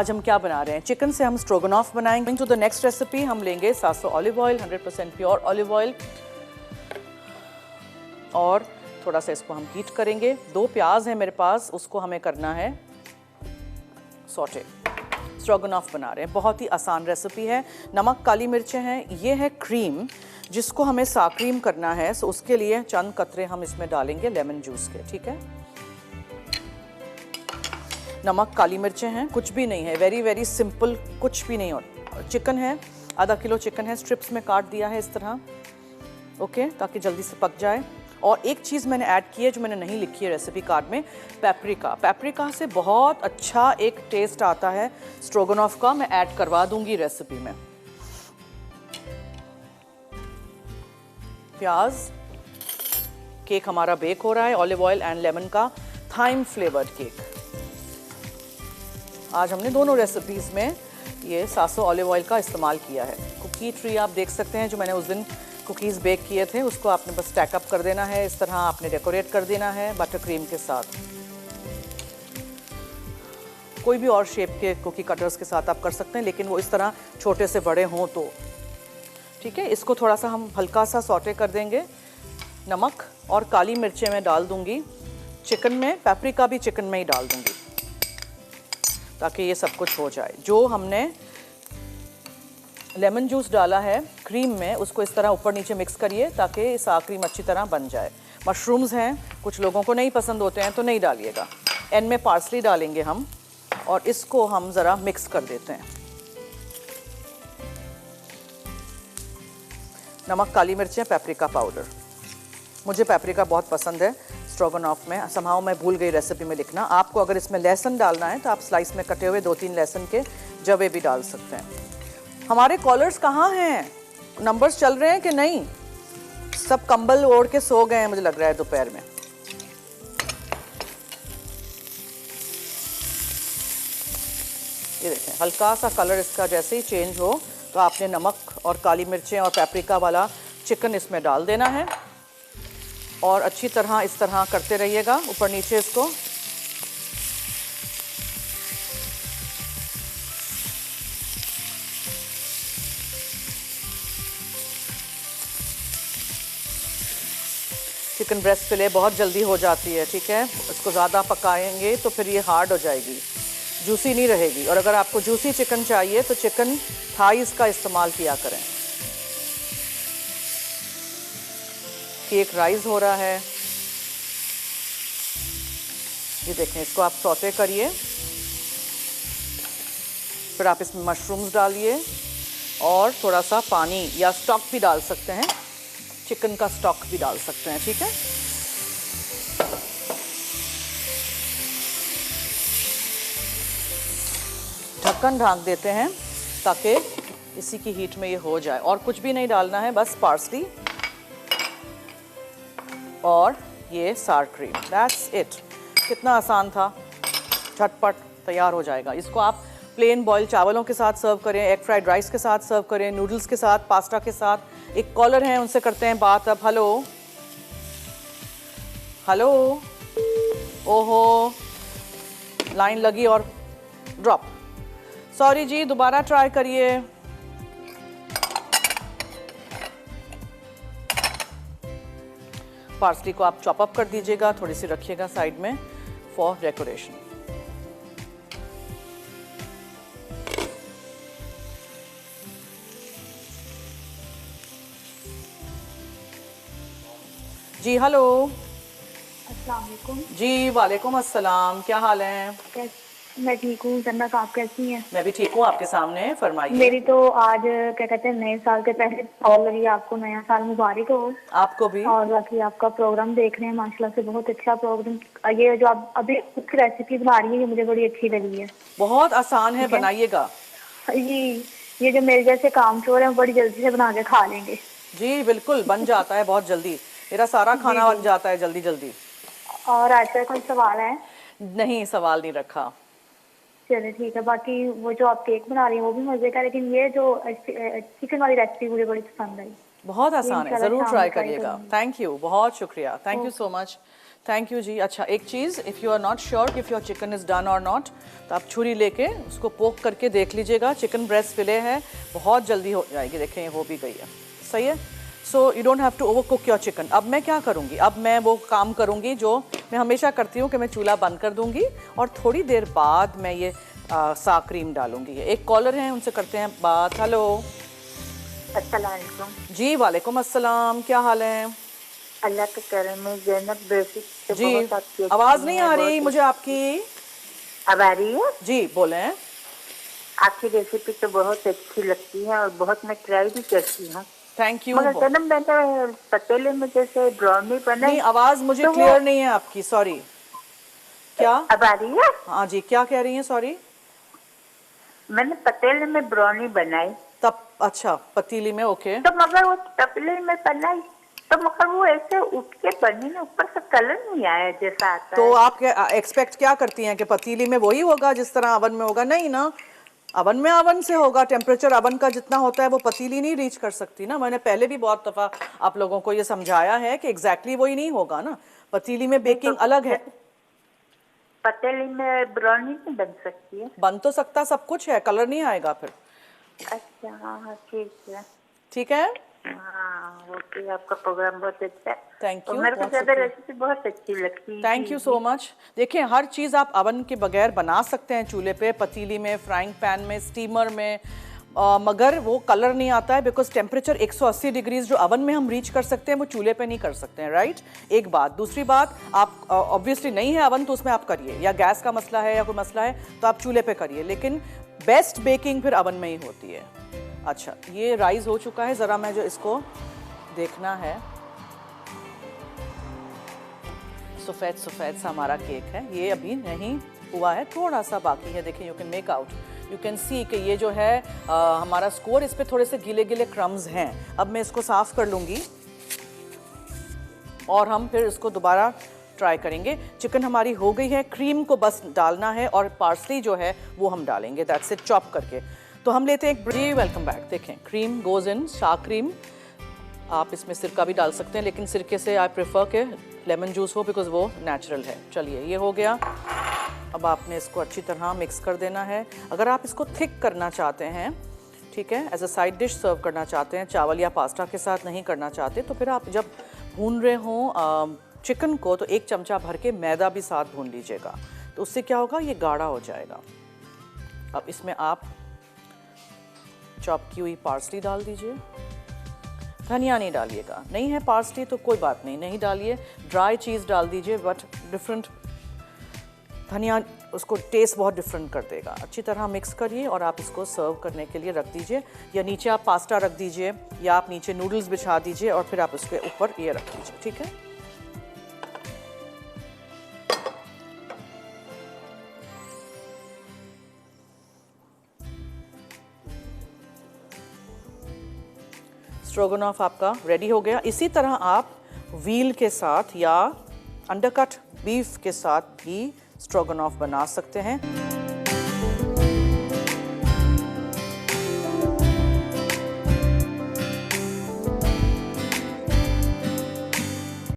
आज हम क्या बना रहे हैं? चिकन से हम स्ट्रोगनॉफ बनाएंगे। टू द नेक्स्ट रेसिपी हम लेंगे 700 olive oil, 100% pure olive oil, और थोड़ा सा इसको हम हीट करेंगे। 2 प्याज है मेरे पास, उसको हमें करना है सॉटे। स्ट्रोगनॉफ बना रहे हैं, बहुत ही आसान रेसिपी है। नमक, काली मिर्चें हैं, ये है क्रीम जिसको हमें सा क्रीम करना है। सो उसके लिए चंद कतरे हम इसमें डालेंगे लेमन जूस के, ठीक है। नमक, काली मिर्चें हैं, कुछ भी नहीं है, वेरी वेरी सिंपल, कुछ भी नहीं। और चिकन है, आधा किलो चिकन है, स्ट्रिप्स में काट दिया है इस तरह, ओके, ताकि जल्दी से पक जाए। और एक चीज़ मैंने ऐड की है जो मैंने नहीं लिखी है रेसिपी कार्ड में, पेपरिका। पेपरिका से बहुत अच्छा एक टेस्ट आता है स्ट्रोगनॉफ का, मैं ऐड करवा दूंगी रेसिपी में। प्याज, केक हमारा बेक हो रहा है, ऑलिव ऑयल एंड लेमन का थाइम फ्लेवर्ड केक। आज हमने दोनों रेसिपीज़ में ये 700 ऑलिव ऑयल का इस्तेमाल किया है। कुकी ट्री आप देख सकते हैं, जो मैंने उस दिन कुकीज़ बेक किए थे, उसको आपने बस स्टैक अप कर देना है, इस तरह आपने डेकोरेट कर देना है बटर क्रीम के साथ। कोई भी और शेप के कुकी कटर्स के साथ आप कर सकते हैं, लेकिन वो इस तरह छोटे से बड़े हों तो ठीक है। इसको थोड़ा सा हम हल्का सा सॉटे कर देंगे। नमक और काली मिर्चें मैं डाल दूंगी चिकन में, पेपरिका भी चिकन में ही डाल दूंगी ताकि ये सब कुछ हो जाए। जो हमने लेमन जूस डाला है क्रीम में, उसको इस तरह ऊपर नीचे मिक्स करिए ताकि सा क्रीम अच्छी तरह बन जाए। मशरूम्स हैं, कुछ लोगों को नहीं पसंद होते हैं तो नहीं डालिएगा। एंड में पार्सली डालेंगे हम, और इसको हम ज़रा मिक्स कर देते हैं। नमक, काली मिर्चें, पेपरिका पाउडर। मुझे पेपरिका बहुत पसंद है स्ट्रोगनॉफ में, समहाउ मैं भूल गई रेसिपी में लिखना। आपको अगर इसमें लहसुन डालना है तो आप स्लाइस में कटे हुए 2-3 लहसुन के जवे भी डाल सकते हैं। हमारे कॉलर्स कहाँ हैं? नंबर्स चल रहे हैं कि नहीं? सब कंबल ओढ़ के सो गए हैं मुझे लग रहा है दोपहर में। ये देखें, हल्का सा कलर इसका जैसे ही चेंज हो तो आपने नमक और काली मिर्चें और पेपरिका वाला चिकन इसमें डाल देना है, और अच्छी तरह इस तरह करते रहिएगा ऊपर नीचे इसको। चिकन ब्रेस्ट फिले बहुत जल्दी हो जाती है, ठीक है। इसको ज़्यादा पकाएंगे तो फिर ये हार्ड हो जाएगी, जूसी नहीं रहेगी। और अगर आपको जूसी चिकन चाहिए तो चिकन थाइस का इस्तेमाल किया करें। केक राइज हो रहा है, ये देखें, इसको आप सौते करिए। फिर आप इसमें मशरूम्स डालिए और थोड़ा सा पानी या स्टॉक भी डाल सकते हैं, चिकन का स्टॉक भी डाल सकते हैं, ठीक है। ढक्कन ढाँक देते हैं ताकि इसी की हीट में ये हो जाए, और कुछ भी नहीं डालना है, बस पार्सली और ये सार क्रीम, दैट्स इट। कितना आसान था, झटपट तैयार हो जाएगा। इसको आप प्लेन बॉयल चावलों के साथ सर्व करें, एग फ्राइड राइस के साथ सर्व करें, नूडल्स के साथ, पास्ता के साथ। एक कॉलर हैं, उनसे करते हैं बात अब। हेलो हेलो, ओहो, लाइन लगी और ड्रॉप। सॉरी जी, दोबारा ट्राई करिए। पार्सली को आप चॉप अप कर दीजिएगा, थोड़ी सी रखिएगा साइड में फॉर डेकोरेशन। Ji hello. अस्सलाम वालेकुम। जी वालेकुम अस्सलाम, क्या हाल है? मैं ठीक हूँ जन्नत, आप कैसी हैं? मैं भी ठीक हूँ, आपके सामने फरमाइए। मेरी तो आज क्या कहते हैं नए साल के पहले कॉल लगी। आपको नया साल मुबारक हो। आपको भी। और बाकी आपका प्रोग्राम देख रहे हैं, माशाल्लाह से बहुत अच्छा प्रोग्राम। ये जो आप अभी कुछ रेसिपी बना रही है, ये मुझे बड़ी अच्छी लगी है। बहुत आसान है, बनाइएगा। ये जो मेरे जैसे कामचोर है बड़ी जल्दी से बना के खा लेंगे। जी बिल्कुल, बन जाता है बहुत जल्दी, मेरा सारा खाना बन जाता है जल्दी जल्दी। और आज का कोई सवाल है? नहीं, सवाल नहीं रखा। चलिए ठीक है। बाकी वो जो आप केक बना रही हैं वो भी मजे का, लेकिन ये जो चिकन वाली रेसिपी मुझे बड़ी पसंद आई। बहुत आसान है, ज़रूर ट्राई करिएगा। थैंक यू, बहुत शुक्रिया, thank you so much. Thank you जी। अच्छा एक चीज़, if you are not sure if your chicken is done और नॉट, तो आप छुरी लेके उसको पोक करके देख लीजिएगा। चिकन ब्रेस्ट फिले है, बहुत जल्दी हो जाएगी। देखें हो भी गई है, सही है। So you don't have to over cook your chicken. अब मैं क्या करूँगी, अब मैं वो काम करूँगी जो मैं हमेशा करती हूँ कि मैं चूल्हा बंद कर दूँगी और थोड़ी देर बाद मैं ये सा क्रीम डालूँगी। एक कॉलर हैं, उनसे करते हैं बात। हेलो। अस्सलाम वालेकुम। जी वालेकुम अस्सलाम, क्या हाल है? अल्लाह के करम में ज़ैनब बेसिक से जी बहुत आपकी आवाज़ नहीं आ रही बहुत- मुझे आपकी। अब आ रही है? जी बोलें। आपकी रेसिपी तो बहुत अच्छी लगती है और बहुत मैं ट्राई भी करती हूँ। Thank you. मगर जन्म मैंने पतीले में जैसे ब्राउनी बनाई। नहीं आवाज़ मुझे तो क्लियर वो- नहीं है आपकी, सॉरी। क्या? अब आ रही है? हाँ जी, क्या कह रही हैं? सॉरी। मैंने पतीले में ब्राउनी बनाई तब अच्छा पतीली में, ओके। तो मगर वो पतीले में बनाई तो मगर वो ऐसे उठ के बनी ना, ऊपर से कलर नहीं आया जैसा आता तो है। आप क्या एक्सपेक्ट क्या करती हैं कि पतीली में वही होगा जिस तरह अवन में होगा? नहीं ना, अवन में अवन से होगा। टेम्परेचर अवन का जितना होता है वो पतीली नहीं रीच कर सकती ना। मैंने पहले भी बहुत दफ़ा आप लोगों को ये समझाया है कि एग्जैक्टली वही नहीं होगा ना, पतीली में बेकिंग अलग है। पतीले में ब्राउनी नहीं बन सकती है? बन तो सकता सब कुछ है, कलर नहीं आएगा फिर। अच्छा हाँ हाँ ठीक है। ठीक है, हाँ ओके, आपका प्रोग्राम बहुत अच्छा है। थैंक और यू। मेरे को बहुत ज्यादा शुक्रिया। रेसिपी बहुत अच्छी लगती है। Thank you so much. देखिए हर चीज़ आप अवन के बगैर बना सकते हैं, चूल्हे पे, पतीली में, फ्राइंग पैन में, स्टीमर में, मगर वो कलर नहीं आता है बिकॉज टेम्परेचर 180 डिग्रीज जो अवन में हम रीच कर सकते हैं वो चूल्हे पे नहीं कर सकते हैं, राइट? एक बात। दूसरी बात, आप ऑब्वियसली नहीं है अवन तो उसमें आप करिए, या गैस का मसला है या कोई मसला है तो आप चूल्हे पे करिए, लेकिन बेस्ट बेकिंग फिर अवन में ही होती है। अच्छा ये राइस हो चुका है, ज़रा मैं जो इसको देखना है, सफ़ेद सफ़ेद सा हमारा केक है, ये अभी नहीं हुआ है, थोड़ा सा बाकी है। देखिए you can make out, you can see कि ये जो है हमारा स्कोर, इस पे थोड़े से गीले गीले क्रम्स हैं। अब मैं इसको साफ़ कर लूँगी और हम फिर इसको दोबारा ट्राई करेंगे। चिकन हमारी हो गई है, क्रीम को बस डालना है और पार्सली जो है वो हम डालेंगे, दैट्स इट, चॉप करके। तो हम लेते हैं एक जी वेलकम बैक। देखें cream goes in, Shah cream. आप इसमें सिरका भी डाल सकते हैं, लेकिन सिरके से आई प्रेफर के लेमन जूस हो बिकॉज वो नेचुरल है। चलिए ये हो गया। अब आपने इसको अच्छी तरह मिक्स कर देना है। अगर आप इसको थिक करना चाहते हैं, ठीक है, एज अ साइड डिश सर्व करना चाहते हैं, चावल या पास्ता के साथ नहीं करना चाहते, तो फिर आप जब भून रहे हों चिकन को तो 1 चमचा भर के मैदा भी साथ भून लीजिएगा, तो उससे क्या होगा, ये गाढ़ा हो जाएगा। अब इसमें आप चॉप की हुई पार्सली डाल दीजिए। धनिया नहीं डालिएगा, नहीं है पार्सली तो कोई बात नहीं, नहीं डालिए। ड्राई चीज़ डाल दीजिए, बट डिफरेंट, धनिया उसको टेस्ट बहुत डिफरेंट कर देगा। अच्छी तरह मिक्स करिए और आप इसको सर्व करने के लिए रख दीजिए, या नीचे आप पास्ता रख दीजिए, या आप नीचे नूडल्स बिछा दीजिए और फिर आप उसके ऊपर ये रख दीजिए, ठीक है। स्ट्रोगनॉफ आपका रेडी हो गया। इसी तरह आप व्हील के साथ या अंडरकट बीफ के साथ भी स्ट्रोगनॉफ बना सकते हैं।